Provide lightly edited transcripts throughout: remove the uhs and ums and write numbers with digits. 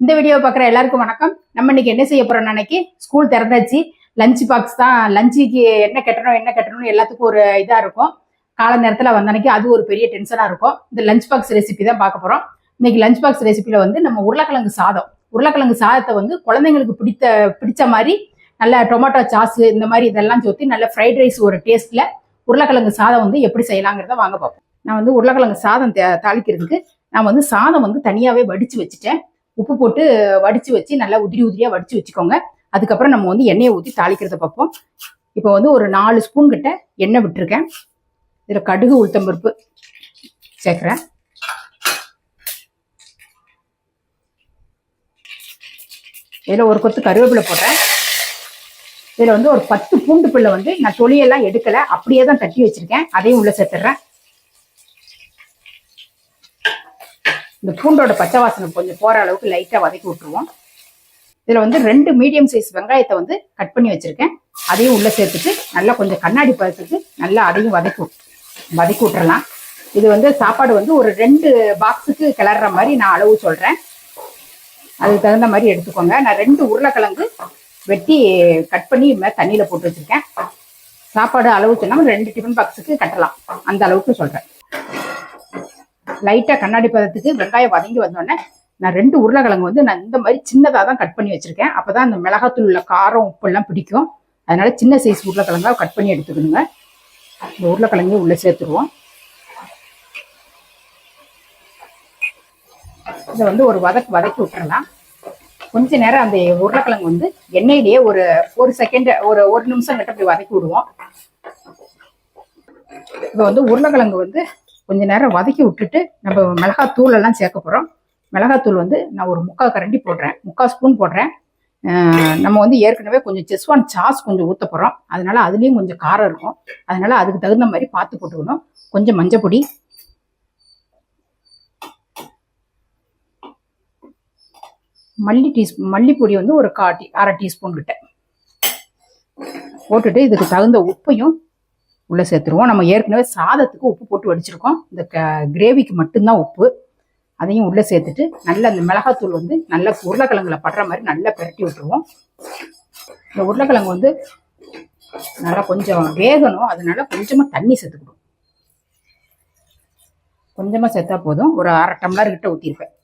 இந்த வீடியோ பார்க்குற எல்லாருக்கும் வணக்கம். நம்ம இன்னைக்கு என்ன செய்ய போறோம்? அன்னைக்கு ஸ்கூல் திறந்தாச்சு. லஞ்ச் பாக்ஸ் தான். லஞ்சுக்கு என்ன கட்டணும் எல்லாத்துக்கும் ஒரு இதா இருக்கும். கால நேரத்தில் வந்த அன்னைக்கு அது ஒரு பெரிய டென்ஷனா இருக்கும். இந்த லஞ்ச் பாக்ஸ் ரெசிபி தான் பார்க்க போறோம். இன்னைக்கு லஞ்ச் பாக்ஸ் ரெசிபியில வந்து நம்ம உருளைக்கிழங்கு சாதத்தை வந்து குழந்தைங்களுக்கு பிடிச்ச மாதிரி நல்ல டொமேட்டோ சாஸ் இந்த மாதிரி இதெல்லாம் சேர்த்து நல்ல ஃப்ரைட் ரைஸ் ஒரு டேஸ்ட்ல உருளைக்கிழங்கு சாதம் வந்து எப்படி செய்யலாங்கிறத வாங்க பார்ப்போம். நான் வந்து உருளைக்கிழங்கு சாதம் தாளிக்கிறதுக்கு நான் வந்து சாதம் வந்து தனியாவே வடிச்சு வச்சுட்டேன். உப்பு போட்டு வடிச்சு வச்சு நல்லா உதிரியா வடிச்சு வச்சுக்கோங்க. அதுக்கப்புறம் நம்ம வந்து எண்ணெயை ஊற்றி தாளிக்கிறத பார்ப்போம். இப்போ வந்து ஒரு 4 ஸ்பூன் கிட்ட எண்ணெய் விட்டுருக்கேன். இதில் கடுகு உளுத்தம்பருப்பு சேர்க்குறேன். இதில் ஒரு கொத்து கருவேப்பிலை போடுறேன். இதில் வந்து ஒரு 10 பூண்டு பிள்ளை வந்து நான் தொலியெல்லாம் எடுக்கலை, அப்படியே தான் தட்டி வச்சிருக்கேன். அதையும் உள்ள சேர்த்துடுறேன். இந்த பூண்டோட பச்சை வாசனை கொஞ்சம் போற அளவுக்கு லைட்டா வதக்கி விட்டுருவோம். இதுல வந்து 2 மீடியம் சைஸ் வெங்காயத்தை வந்து கட் பண்ணி வச்சிருக்கேன். அதையும் உள்ள சேர்த்துட்டு நல்லா கொஞ்சம் கண்ணாடி பதத்துக்கு நல்லா அதையும் வதக்கி விட்டுறலாம். இது வந்து சாப்பாடு வந்து ஒரு 2 பாக்ஸுக்கு கிளற மாதிரி நான் அளவு சொல்றேன். அதுக்கு தகுந்த மாதிரி எடுத்துக்கோங்க. நான் 2 உருளைக்கிழங்கு வெட்டி கட் பண்ணி தண்ணியில போட்டு வச்சிருக்கேன். சாப்பாடு அளவு சொன்னா 2 டிஃபன் பாக்ஸுக்கு கட்டலாம், அந்த அளவுக்கு சொல்றேன். லைட்டா கண்ணாடி பதத்துக்கு வெங்காயம் வதங்கி வந்தோடனே நான் 2 உருளைக்கிழங்கு வந்து நான் இந்த மாதிரி சின்னதாக தான் கட் பண்ணி வச்சிருக்கேன். அப்பதான் அந்த மிளகாத்தூள் உள்ள காரம் உப்பு எல்லாம் பிடிக்கும். அதனால சின்ன சைஸ் உருளைக்கிழங்கா கட் பண்ணி எடுத்துக்கணுங்க. இந்த உருளைக்கிழங்கையும் உள்ள சேர்த்துருவோம். இதை வந்து ஒரு வதக்கி விட்டுறலாம். கொஞ்ச நேரம் அந்த உருளைக்கிழங்கு வந்து எண்ணெயிலேயே ஒரு செகண்ட் ஒரு நிமிஷம் கிட்ட அப்படி வதக்கி விடுவோம். இப்போ வந்து உருளைக்கிழங்கு வந்து கொஞ்ச நேரம் வதக்கி விட்டுட்டு நம்ம மிளகாத்தூள் எல்லாம் சேர்க்க போறோம். மிளகாத்தூள் வந்து நான் ஒரு 3/4 கரண்டி போடுறேன், 3/4 ஸ்பூன் போடுறேன். நம்ம வந்து ஏற்கனவே கொஞ்சம் செஸ்வான் சாஸ் கொஞ்சம் ஊற்ற போறோம். அதனால அதுலேயும் கொஞ்சம் காரம் இருக்கும். அதனால அதுக்கு தகுந்த மாதிரி பார்த்து போட்டுக்கணும். கொஞ்சம் மஞ்சள் பொடி, மல்லிப்பொடி வந்து ஒரு 1/2 டீஸ்பூன் கிட்ட போட்டுட்டு இதுக்கு தகுந்த உப்பையும் உள்ள சேர்த்துருவோம். நம்ம ஏற்கனவே சாதத்துக்கு உப்பு போட்டு வடிச்சிருக்கோம். இந்த கிரேவிக்கு மட்டும்தான் உப்பு. அதையும் உள்ள சேர்த்துட்டு நல்லா அந்த மிளகாத்தூள் வந்து நல்லா உருளைக்கிழங்குல படுற மாதிரி நல்லா பிரட்டி விட்டுருவோம். இந்த உருளைக்கிழங்கு வந்து நல்லா கொஞ்சம் வேகணும். அதனால கொஞ்சமா தண்ணி சேர்த்துக்கணும். கொஞ்சமா சேர்த்தா போதும். ஒரு 1/2 டம்ளர் கிட்ட ஊற்றிருப்பேன்.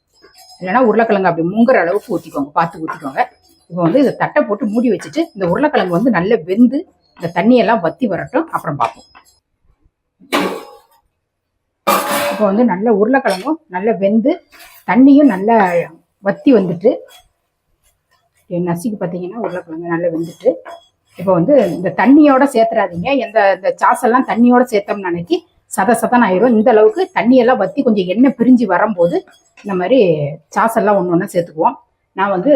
இல்லைன்னா உருளைக்கிழங்கு அப்படி முங்குற அளவுக்கு ஊற்றிக்கோங்க, பார்த்து ஊற்றிக்கோங்க. இப்போ வந்து இதை தட்டை போட்டு மூடி வச்சுட்டு இந்த உருளைக்கிழங்கு வந்து நல்லா வெந்து இந்த தண்ணியெல்லாம் வத்தி வரட்டும், அப்புறம் பார்ப்போம். இப்போ வந்து நல்ல உருளைக்கிழங்கும் நல்லா வெந்து தண்ணியும் நல்லா வத்தி வந்துட்டு நசுக்கி பார்த்தீங்கன்னா உருளைக்கிழங்கு நல்லா வெந்துட்டு இப்போ வந்து இந்த தண்ணியோட சேர்த்துறாதீங்க. இந்த சாஸெல்லாம் தண்ணியோட சேர்த்தோம்னு அன்னைக்கு சதன் ஆயிரும். இந்த அளவுக்கு தண்ணியெல்லாம் வத்தி கொஞ்சம் எண்ணெய் பிரிஞ்சு வரும்போது இந்த மாதிரி சாஸெல்லாம் ஒன்று ஒன்றா சேர்த்துக்குவோம். நான் வந்து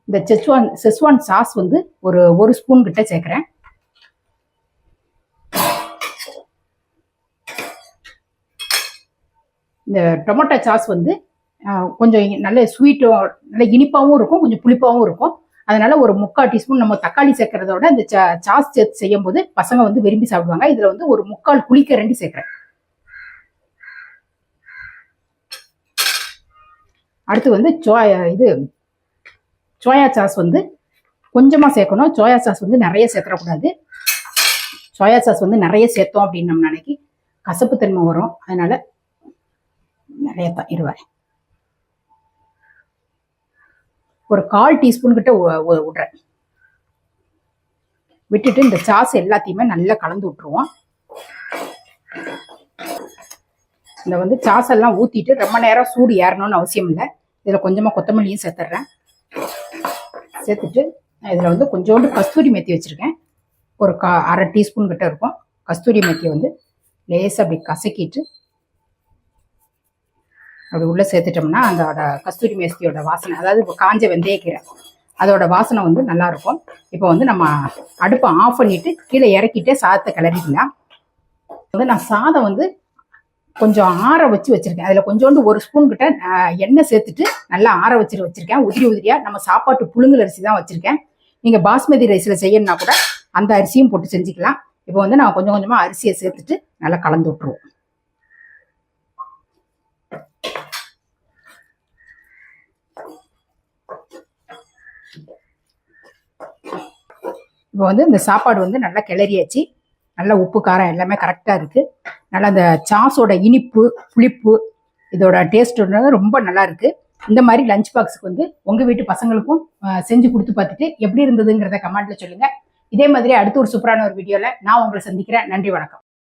இந்த செஸ்வான் சாஸ் வந்து ஒரு ஸ்பூன் கிட்ட சேர்க்கிறேன். இந்த டொமேட்டோ சாஸ் வந்து கொஞ்சம் நல்ல ஸ்வீட்டும் நல்ல இனிப்பாகவும் இருக்கும், கொஞ்சம் புளிப்பாகவும் இருக்கும். அதனால ஒரு 3/4 டீஸ்பூன் நம்ம தக்காளி சேர்க்கறதோட இந்த சாஸ் சேர்த்து செய்யும் போது பசங்க வந்து விரும்பி சாப்பிடுவாங்க. இதுல வந்து ஒரு 3/4 புளிக்கரண்டி சேர்க்கிறேன். அடுத்து வந்து சோயா சாஸ் வந்து கொஞ்சமா சேர்க்கணும். சோயா சாஸ் வந்து நிறைய சேர்த்துடக்கூடாது. சோயா சாஸ் வந்து நிறைய சேர்த்தோம் அப்படின்னு நம்ம நினைக்கி கசப்பு தன்மை வரும். அதனால நிறைய தான் இருவாரு. ஒரு 1/4 டீஸ்பூன் கிட்ட விடுறேன். விட்டுட்டு இந்த சாஸ் எல்லாத்தையுமே நல்லா கலந்து விட்டுருவோம். இந்த வந்து சாஸ் எல்லாம் ஊத்திட்டு ரொம்ப நேரம் சூடு ஏறணும்னு அவசியம் இல்லை. இதுல கொஞ்சமா கொத்தமல்லியும் சேர்த்துடுறேன். சேர்த்துட்டு இதில் வந்து கொஞ்சோண்டு கஸ்தூரி மெத்தி வச்சுருக்கேன். ஒரு 1/2 டீஸ்பூன் கிட்ட இருக்கும். கஸ்தூரி மெத்தியை வந்து லேசாக அப்படி கசக்கிட்டு அப்படி உள்ளே சேர்த்துட்டோம்னா அதோட கஸ்தூரி மெத்தியோட வாசனை, அதாவது இப்போ காஞ்ச வெந்தயக்கீரை அதோட வாசனை வந்து நல்லாயிருக்கும். இப்போ வந்து நம்ம அடுப்பை ஆஃப் பண்ணிட்டு கீழே இறக்கிட்டு சாதத்தை கிளறிக்கலாம். வந்து நான் சாதம் வந்து கொஞ்சம் ஆற வச்சிருக்கேன். அதில் கொஞ்சோண்டு 1 ஸ்பூன் கிட்ட எண்ணெய் சேர்த்துட்டு நல்லா ஆற வச்சிருக்கேன். உதிரியா நம்ம சாப்பாட்டு புழுங்கல் அரிசி தான் வச்சிருக்கேன். நீங்க பாஸ்மதி ரைஸ்ல செய்யணும்னா கூட அந்த அரிசியும் போட்டு செஞ்சுக்கலாம். இப்போ வந்து நான் கொஞ்சம் கொஞ்சமா அரிசியை சேர்த்துட்டு நல்லா கலந்து விட்டுருவோம். இப்போ வந்து இந்த சாப்பாடு வந்து நல்லா கிளறியாச்சு. நல்லா உப்பு காரம் எல்லாமே கரெக்டாக இருக்குது. நல்லா அந்த சாஸோட இனிப்பு புளிப்பு இதோட டேஸ்ட் ரொம்ப நல்லா இருக்குது. இந்த மாதிரி லஞ்ச் பாக்ஸுக்கு வந்து உங்கள் வீட்டு பசங்களுக்கும் செஞ்சு கொடுத்து பார்த்துட்டு எப்படி இருந்ததுங்கிறத கமெண்ட்ல சொல்லுங்கள். இதே மாதிரி அடுத்த ஒரு சூப்பரான ஒரு வீடியோவில் நான் உங்களை சந்திக்கிறேன். நன்றி, வணக்கம்.